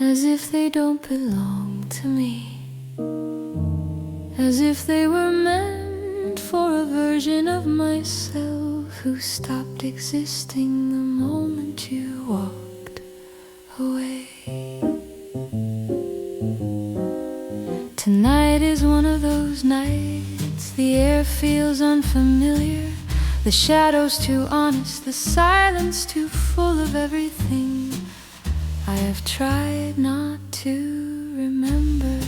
as if they don't belong to me, as if they were meant for a version of myself who stopped existing the moment you walked away. Tonight is one of those nights. The air feels unfamiliar, the shadows too honest, the silence too full of everything I have tried not to remember.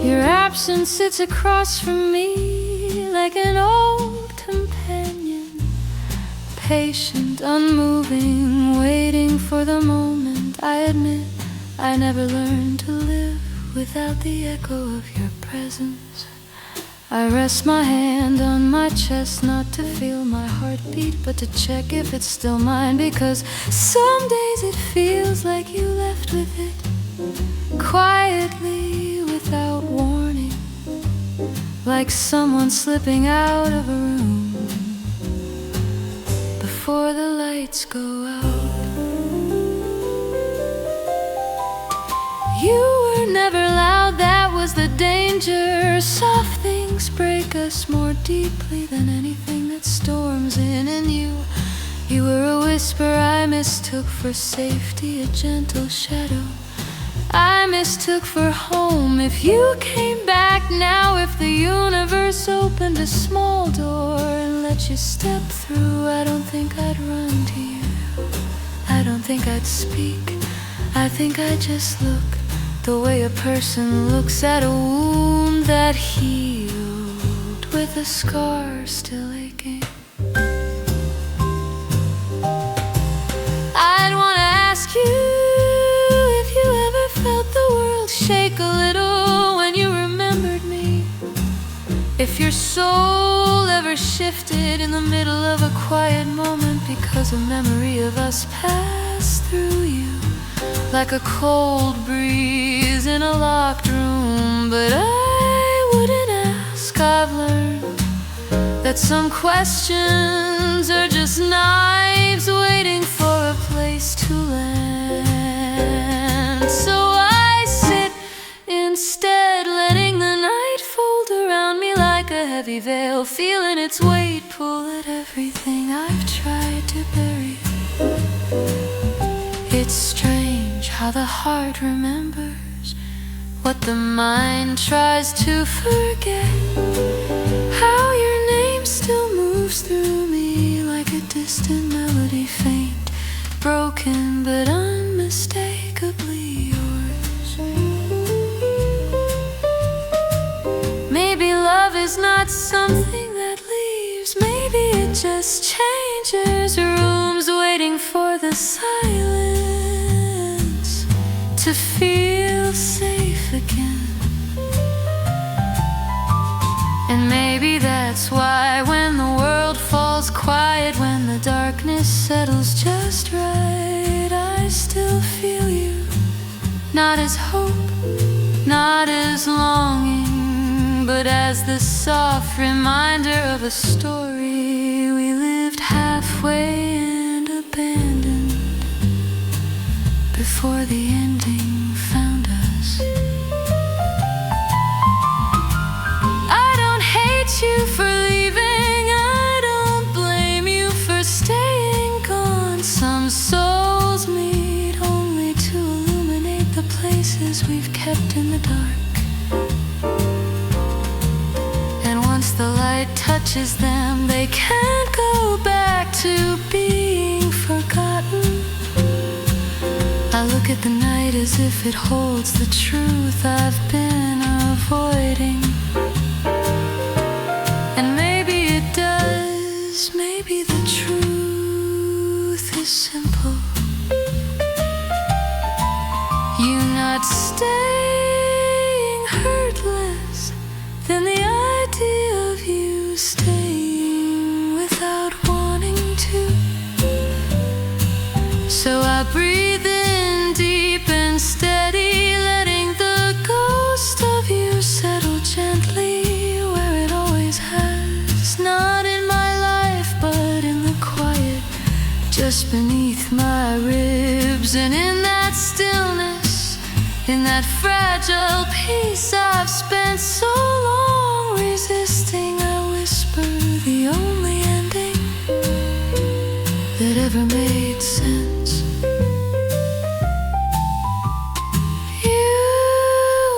Your absence sits across from me like an old companion, patient, unmoving, waiting for the moment. I admit I never learned to live without the echo of your presence. I rest my hand on my chest, not to feel my heartbeat, but to check if it's still mine, because some days it feels like you left with it, quietly, without warning, like someone slipping out of a room before the lights go out. You were never loud, that was the danger. Soft things break us more deeply than anything that storms in. And you were a whisper I mistook for safety, a gentle shadow I mistook for home. If you came back now, if the universe opened a small door and let you step through, I don't think I'd run to you, I don't think I'd speak, I think I'd just look the way a person looks at a wound that healed with a scar still aching. I'd want to ask you if you ever felt the world shake a little when you remembered me, if your soul ever shifted in the middle of a quiet moment because a memory of us passed through you like a cold breeze in a locked room. But I wouldn't ask. I've learned that some questions are just knives waiting for a place to land. So I sit instead, letting the night fold around me like a heavy veil, feeling its weight pull at everything I've tried to bury. It's strange how the heart remembers what the mind tries to forget, how your name still moves through me like a distant melody, faint, broken, but unmistakably yours. Maybe love is not something that leaves, maybe it just changes rooms, waiting for the silence to feel safe again. And maybe that's why when the world falls quiet, when the darkness settles just right, I still feel you, not as hope, not as longing, but as the soft reminder of a story we lived halfway and abandoned before the ending found us. I don't hate you for leaving, I don't blame you for staying gone. Some souls meet only to illuminate the places we've kept in the dark, and once the light touches them, they can't go back to being forgotten. I look at the night as if it holds the truth I've been avoiding. And maybe it does, maybe the truth is simple. You not staying hurt less than the idea of you staying without wanting to. So I breathe in deep and steady, letting the ghost of you settle gently where it always has. Not in my life, but in the quiet, just beneath my ribs. And in that stillness, in that fragile peace I've spent so long resisting, I whisper the only ending that ever made sense. You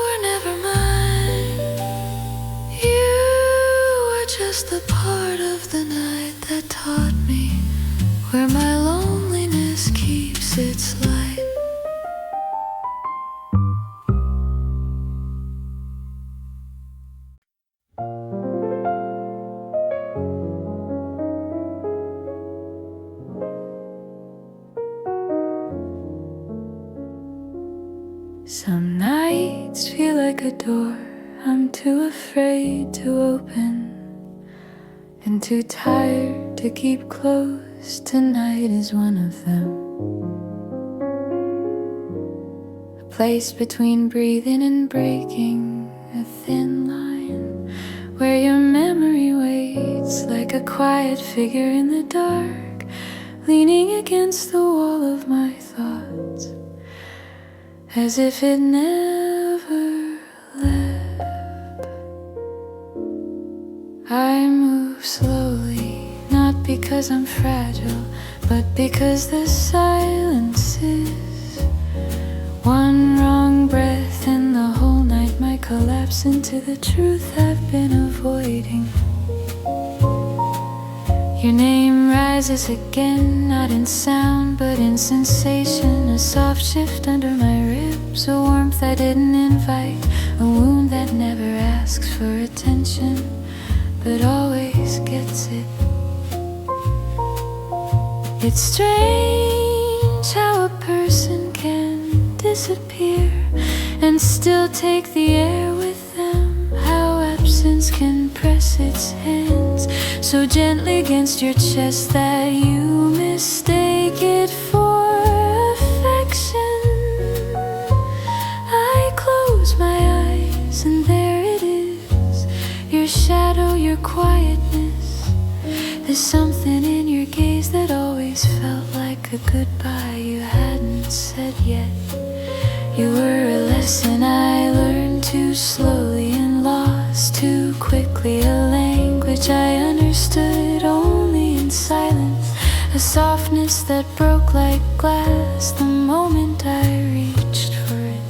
were never mine. You were just the part of the night that taught me where my loneliness keeps its light. Some nights feel like a door I'm too afraid to open, and too tired to keep closed. Tonight is one of them. A place between breathing and breaking, a thin line where your memory waits like a quiet figure in the dark, leaning against the wall of my thoughts, as if it never left. I move slowly, not because I'm fragile, but because the silence is. One wrong breath and the whole night might collapse into the truth I've been avoiding. Your name rises again, not in sound but in sensation. A soft shift under my ribs, a warmth I didn't invite, a wound that never asks for attention but always gets it. It's strange how a person can disappear and still take the air with them, how absence can press its hands so gently against your chest that you mistake it for affection. I close my eyes and there it is, your shadow, your quietness. There's something in your gaze that always felt like a goodbye you hadn't said yet. You were a lesson I learned too slowly and lost too quickly, a language I understood only in silence, a softness that broke like glass the moment I reached for it.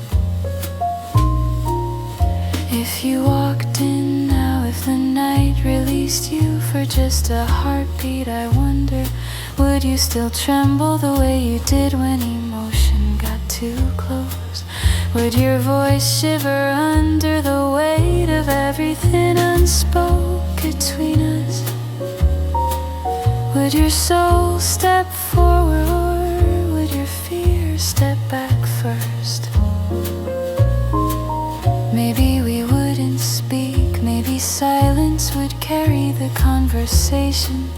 If you walked in now, if the night released you for just a heartbeat, I wonder, would you still tremble the way you did when emotion got too close? Would your voice shiver under the weight of everything unspoke between us? Would your soul step forward, or would your fear step back first? Maybe we wouldn't speak, maybe silence would carry the conversation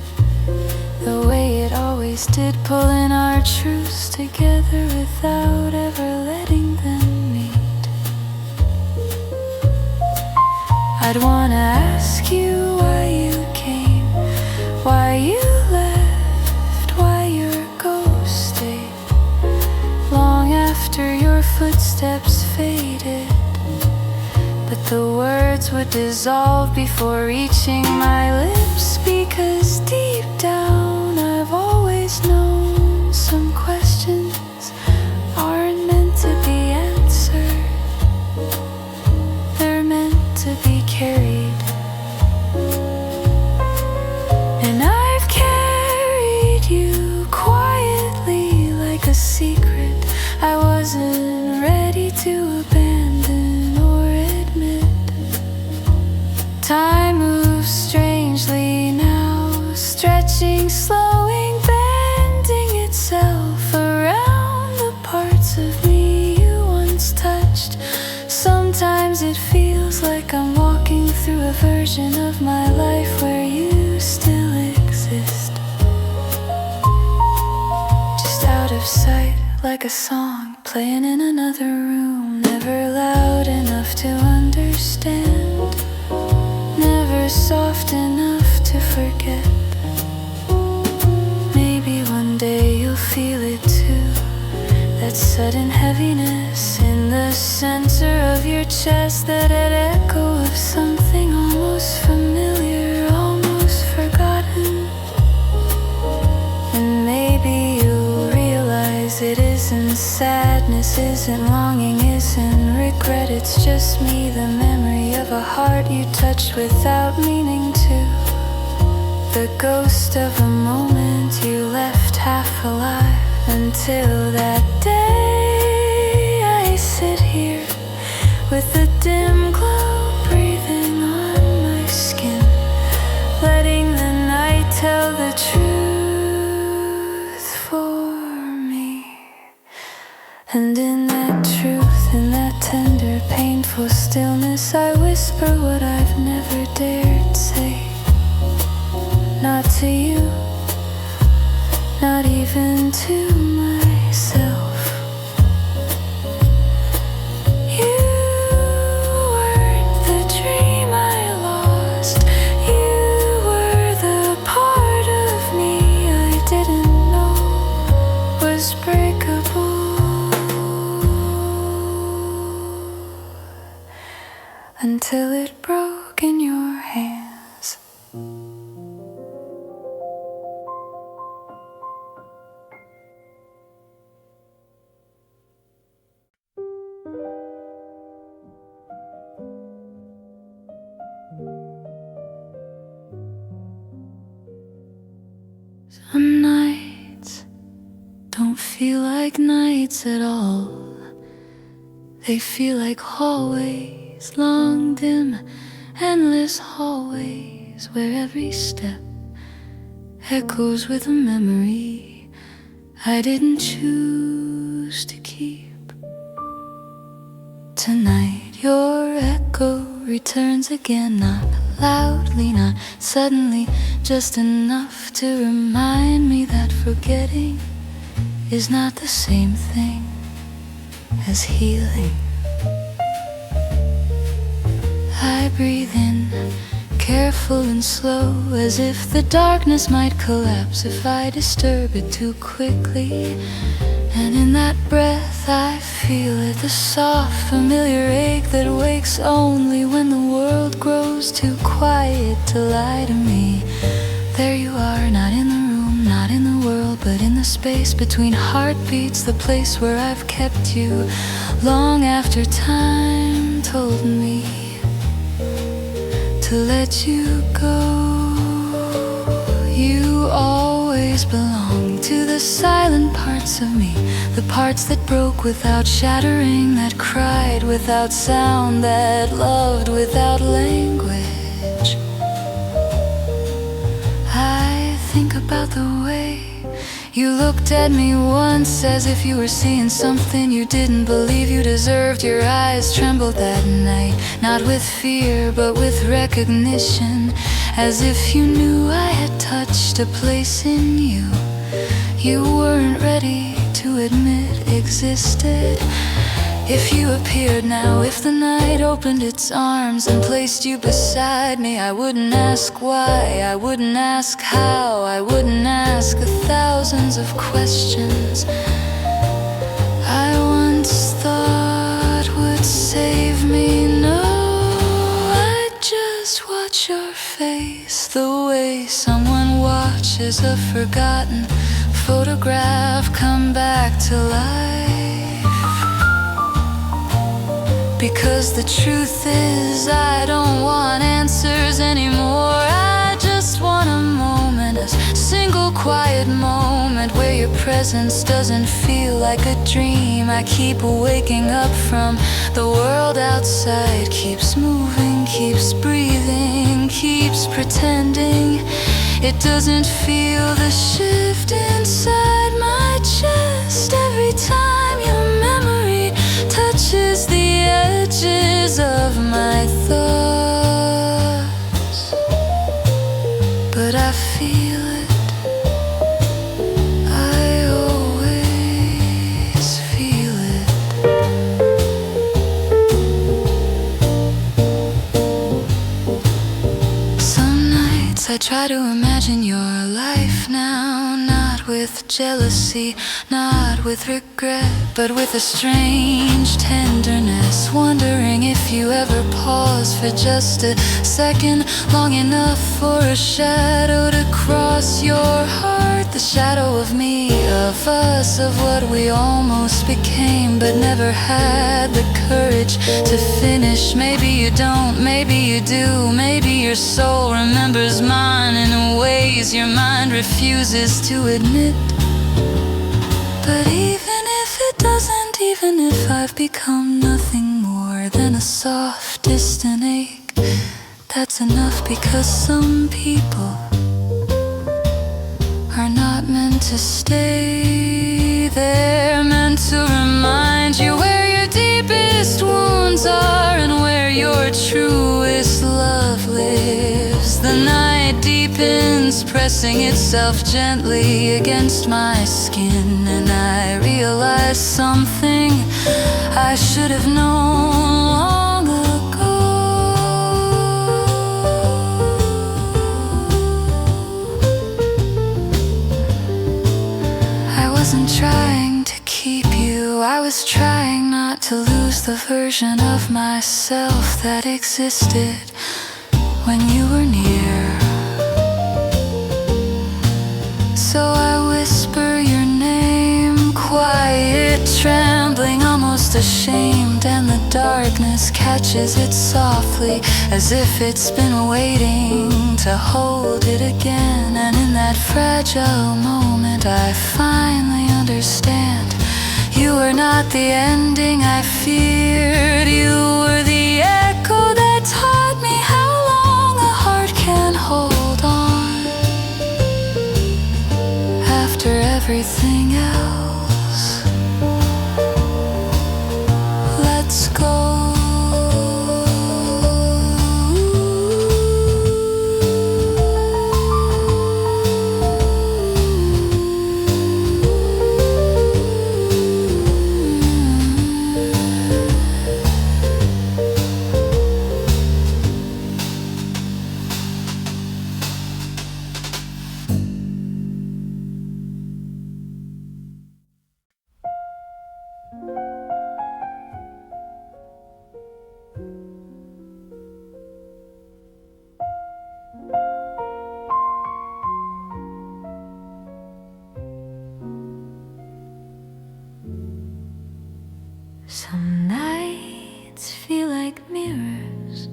the way it always did, pulling our truths together without ever letting them meet. I'd wanna ask you why you came, why you left, why your ghost stayed long after your footsteps faded. But the words would dissolve before reaching my lips, because deep down I've always known some questions aren't meant to be answered, they're meant to be carried. And I've carried you quietly like a secret I wasn't ready to abandon or admit. Time moves strangely now, stretching, slowing, bending itself around the parts of me you once touched. Sometimes it feels like I'm walking through a version of my life where you still exist, just out of sight, like a song playing in another room, never loud enough to understand, never soft enough to forget. Maybe one day just that echo of something almost familiar, almost forgotten. And maybe you'll realize it isn't sadness, isn't longing, isn't regret. It's just me, the memory of a heart you touched without meaning to. The ghost of a moment you left half alive. Until that day I sit here with a dim glow breathing on my skin, letting the night tell the truth for me. And in that truth, in that tender, painful stillness, I whisper what I've never dared say. Not to you, not even to myself. You weren't the dream I lost. You were the part of me I didn't know was breakable, until it broke in your hands. Some nights don't feel like nights at all. They feel like hallways, long, dim, endless hallways, where every step echoes with a memory I didn't choose to keep. Tonight your echo returns again, not loudly, not suddenly, just enough to remind me that forgetting is not the same thing as healing. I breathe in, careful and slow, as if the darkness might collapse if I disturb it too quickly. And in that breath I feel it, the soft familiar ache that wakes only when the world grows too quiet to lie to me. There you are, not in the room, not in the world, but in the space between heartbeats, the place where I've kept you long after time told me to let you go. You always belong to the silent parts of me, the parts that broke without shattering, that cried without sound, that loved without language. I think about the way you looked at me once, as if you were seeing something you didn't believe you deserved. Your eyes trembled that night, not with fear but with recognition, as if you knew I had touched a place in you you weren't ready to admit existed. If you appeared now, if the night opened its arms and placed you beside me, I wouldn't ask why, I wouldn't ask how, I wouldn't ask the thousands of questions I once thought would save me. No, I'd just watch your face, the way someone watches a forgotten photograph come back to life. Because the truth is, I don't want answers anymore. I just want a moment, a single quiet moment, where your presence doesn't feel like a dream I keep waking up from. The world outside keeps moving, keeps breathing, keeps pretending it doesn't feel the shift inside my chest. Every time your memory touches the edges of my thoughts, but I feel it, I always feel it. Some nights I try to imagine your life now, not with jealousy, not with regret, but with a strange tenderness, wondering if if you ever pause for just a second, long enough for a shadow to cross your heart. The shadow of me, of us, of what we almost became but never had the courage to finish. Maybe you don't, maybe you do, maybe your soul remembers mine in ways your mind refuses to admit. But even if it doesn't, even if I've become nothing more than a soft, distant ache, that's enough, because some people are not meant to stay. They're meant to remind you where your deepest wounds are and where your truest love lives. The night deepens, pressing itself gently against my skin, and I realize something I should have known long ago. I wasn't trying to keep you, I was trying not to lose the version of myself that existed when you were near. So I whisper your name, quiet, trembling, almost ashamed, and the darkness catches it softly, as if it's been waiting to hold it again. And in that fragile moment I finally understand. You were not the ending I feared, you were the echo that taught me how long a heart can hold on after everything else lets go. Some nights feel like mirrors,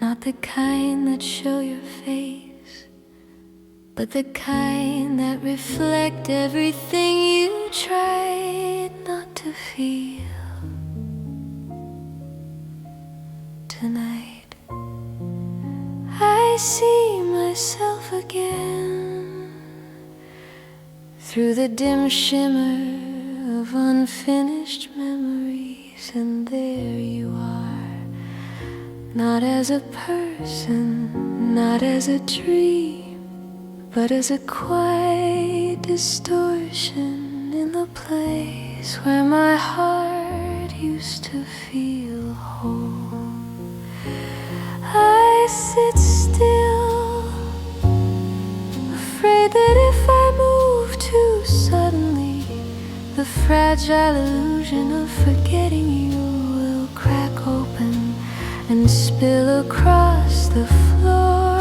not the kind that show your face, but the kind that reflect everything you tried not to feel. Tonight I see myself again through the dim shimmer of unfinished memories, and there you are, not as a person, not as a dream, but as a quiet distortion in the place where my heart used to feel whole. I sit still, afraid that if I move too suddenly, the fragile illusion of forgetting you will crack open and spill across the floor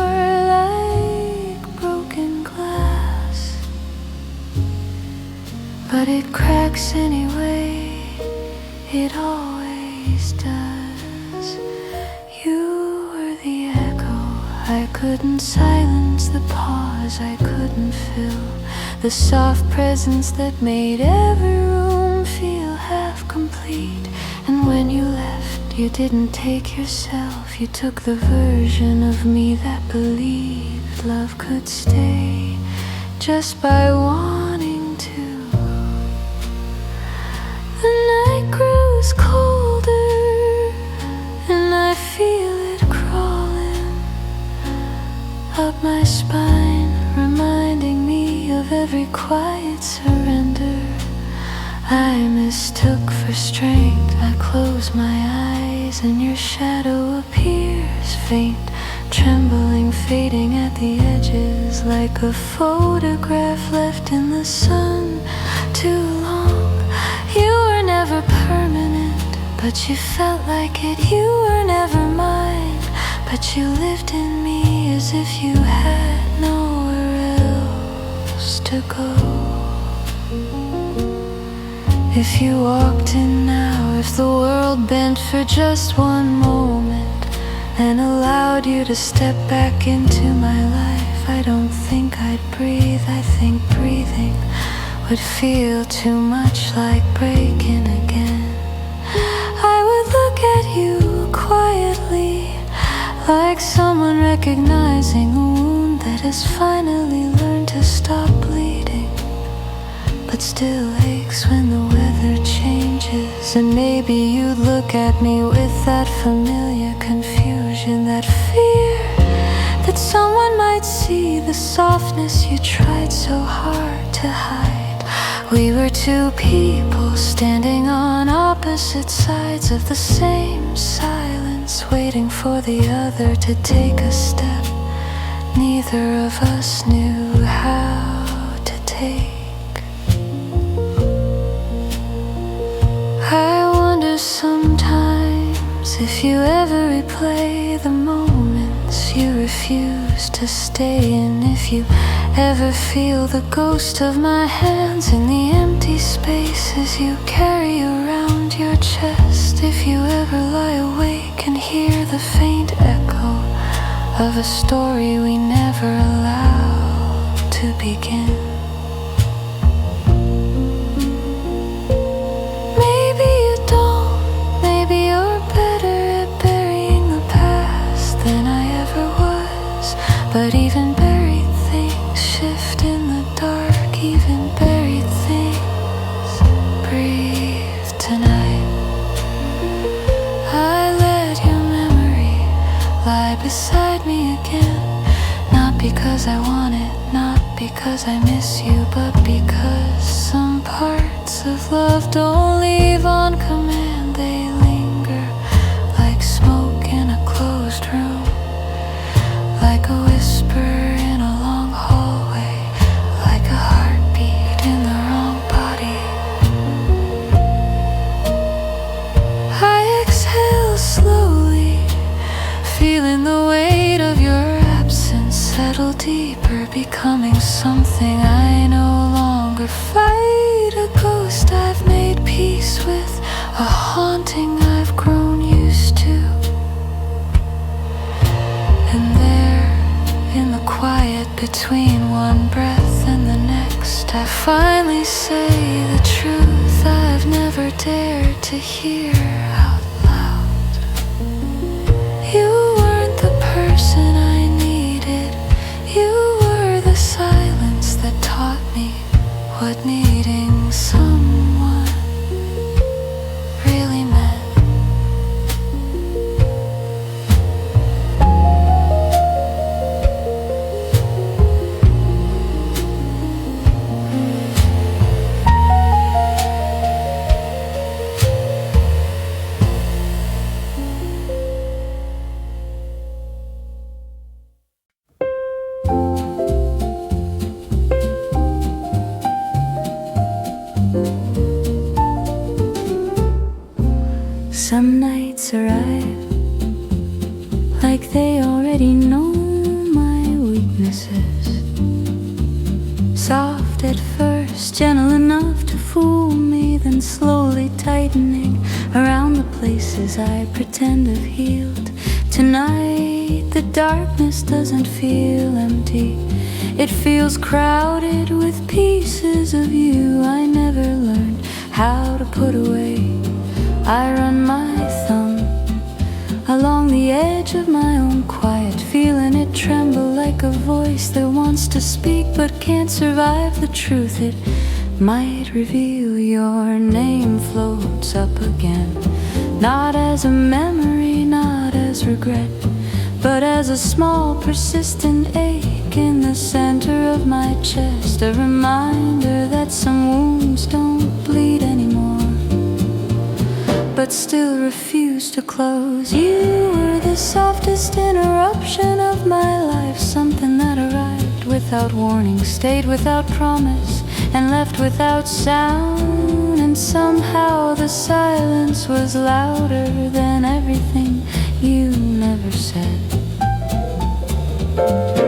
like broken glass. But it cracks anyway, it always does. You were the echo I couldn't silence, the pause I couldn't fill, the soft presence that made every room feel half complete. And when you left, you didn't take yourself, you took the version of me that believed love could stay just by wanting to. The night grows colder and I feel it crawling up my spine, reminding me of every quiet surrender I mistook for strength. I close my eyes and your shadow appears, faint, trembling, fading at the edges, like a photograph left in the sun too long. You were never permanent, but you felt like it. You were never mine, but you lived in me as if you had nowhere else to go. If you walked in now, if the world bent for just one moment and allowed you to step back into my life, I don't think I'd breathe. I think breathing would feel too much like breaking again. I would look at you quietly, like someone recognizing a wound that has finally learned to stop bleeding, but still aches when the weather changes. And maybe you'd look at me with that familiar confusion, that fear that someone might see the softness you tried so hard to hide. We were two people standing on opposite sides of the same silence, waiting for the other to take a step neither of us knew how to take. I wonder sometimes if you ever replay the moments you refused to stay in, if you ever feel the ghost of my hands in the empty spaces you carry around your chest, if you ever lie awake and hear the faint echo of a story we never allowed to begin. Maybe you don't, maybe you're better at burying the past than I ever was, but even buried things shift in the dark, even buried things breathe tonight. I let your memory lie beside me again, not because I want it, not because I miss you, but because some parts of love don't leave on command. They linger like smoke in a closed room, like a whisper in a long hallway, like a heartbeat in the wrong body. I exhale slowly, feeling the weight of your absence settle deeper, becoming something I no longer fight. A ghost I've made peace with, a haunting I've grown used to. And there, in the quiet between one breath and the next, I finally say the truth I've never dared to hear out loud. You weren't the person I needed, you were the silence that taught me what needing someone really meant. Some nights arrive like they already know my weaknesses. Soft at first, gentle enough to fool me, then slowly tightening around the places I pretend have healed. Tonight the darkness doesn't feel empty, it feels crowded with pieces of you I never learned how to put away. I run my thumb along the edge of my own quiet, feeling it tremble like a voice that wants to speak but can't survive the truth it might reveal. Your name floats up again, not as a memory, not as regret, but as a small persistent ache in the center of my chest, a reminder that some wounds don't bleed anymore, but still refuse to close. You were the softest interruption of my life, something that arrived without warning, stayed without promise, and left without sound. and somehow the silence was louder than everything you never said.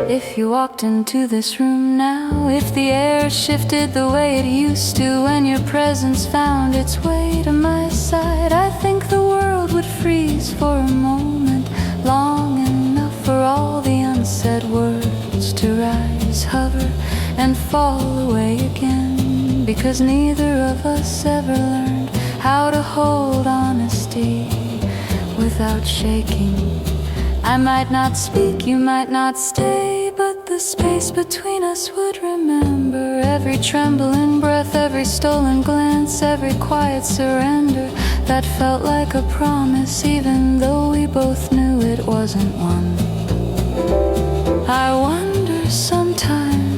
If you walked into this room now, if the air shifted the way it used to when your presence found its way to my side, I think the world would freeze for a moment, long enough for all the unsaid words to rise, hover, and fall away again. Because neither of us ever learned how to hold honesty without shaking. I might not speak, you might not stay, but the space between us would remember every trembling breath, every stolen glance, every quiet surrender that felt like a promise, even though we both knew it wasn't one. I wonder sometimes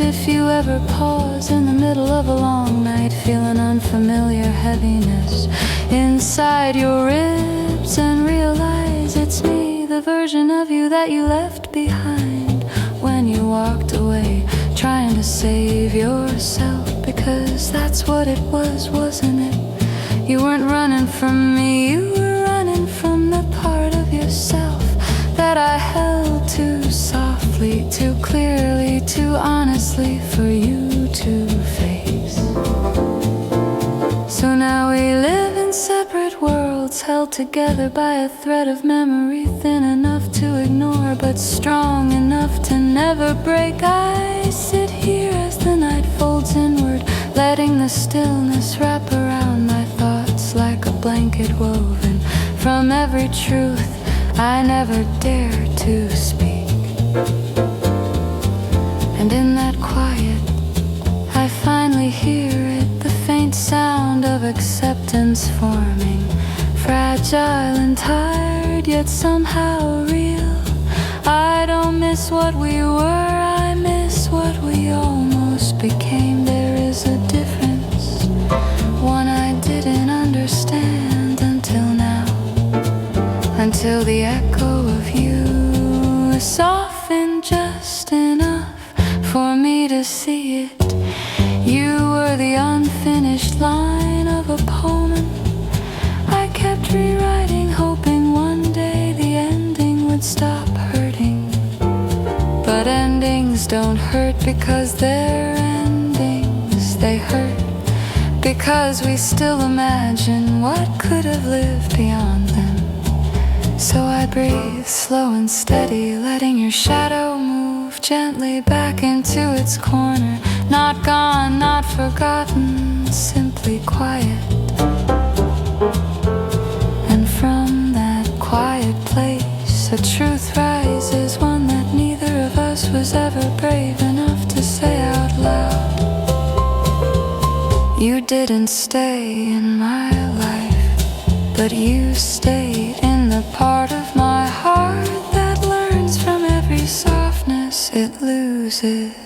if you ever pause in the middle of a long night, feel an unfamiliar heaviness inside your ribs and realize it's me, the version of you that you left behind when you walked away, trying to save yourself. Because that's what it was, wasn't it? You weren't running from me, you were running from the part of yourself that I held too softly, too clearly, too honestly for you to face. So now we live in separate worlds, held together by a thread of memory, thin enough to ignore but strong enough to never break. I sit here as the night folds inward, letting the stillness wrap around my thoughts like a blanket woven from every truth I never dare to speak. And in that quiet, I finally hear it, the faint sound of acceptance forming, fragile and tired, yet somehow real. I don't miss what we were, I miss what we almost became. There is a difference, one I didn't understand until now, until the echo of you softened just enough for me to see it. You were the unfinished line of a poem I kept rewriting, hoping one day the ending would stop hurting. But endings don't hurt because they're endings. They hurt because we still imagine what could have lived beyond them. So I breathe slow and steady, letting your shadow move gently back into its corner. Not gone, not forgotten, simply quiet. And from that quiet place, a truth rises, one that neither of us was ever brave enough to say out loud. You didn't stay in my life, but you stayed in the part of my heart that learns from every softness it loses.